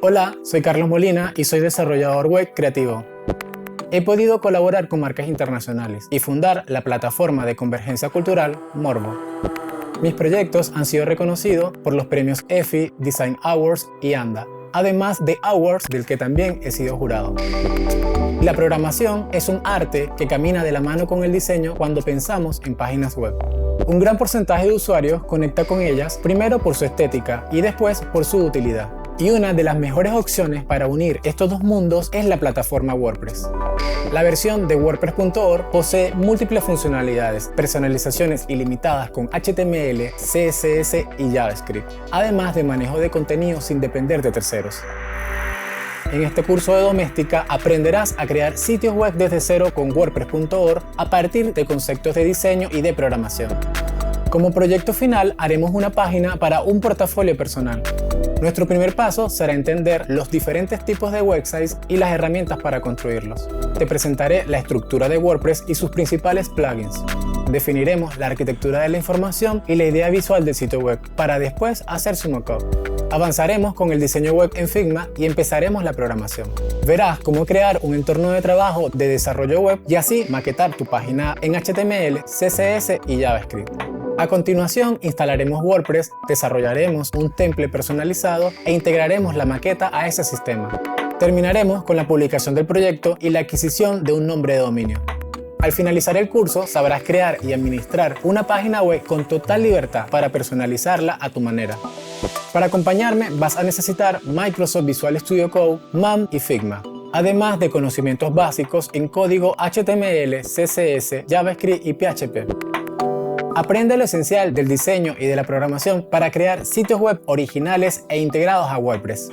Hola, soy Carlos Molina y soy desarrollador web creativo. He podido colaborar con marcas internacionales y fundar la plataforma de convergencia cultural Morbo. Mis proyectos han sido reconocidos por los premios EFI, Design Awards y ANDA, además de Awards del que también he sido jurado. La programación es un arte que camina de la mano con el diseño cuando pensamos en páginas web. Un gran porcentaje de usuarios conecta con ellas primero por su estética y después por su utilidad. Y una de las mejores opciones para unir estos dos mundos es la plataforma WordPress. La versión de WordPress.org posee múltiples funcionalidades, personalizaciones ilimitadas con HTML, CSS y JavaScript, además de manejo de contenido sin depender de terceros. En este curso de doméstica aprenderás a crear sitios web desde cero con WordPress.org a partir de conceptos de diseño y de programación. Como proyecto final haremos una página para un portafolio personal. Nuestro primer paso será entender los diferentes tipos de websites y las herramientas para construirlos. Te presentaré la estructura de WordPress y sus principales plugins. Definiremos la arquitectura de la información y la idea visual del sitio web, para después hacer su mockup. Avanzaremos con el diseño web en Figma y empezaremos la programación. Verás cómo crear un entorno de trabajo de desarrollo web y así maquetar tu página en HTML, CSS y JavaScript. A continuación instalaremos WordPress, desarrollaremos un template personalizado e integraremos la maqueta a ese sistema. Terminaremos con la publicación del proyecto y la adquisición de un nombre de dominio. Al finalizar el curso sabrás crear y administrar una página web con total libertad para personalizarla a tu manera. Para acompañarme vas a necesitar Microsoft Visual Studio Code, MAM y Figma, además de conocimientos básicos en código HTML, CSS, JavaScript y PHP. Aprende lo esencial del diseño y de la programación para crear sitios web originales e integrados a WordPress.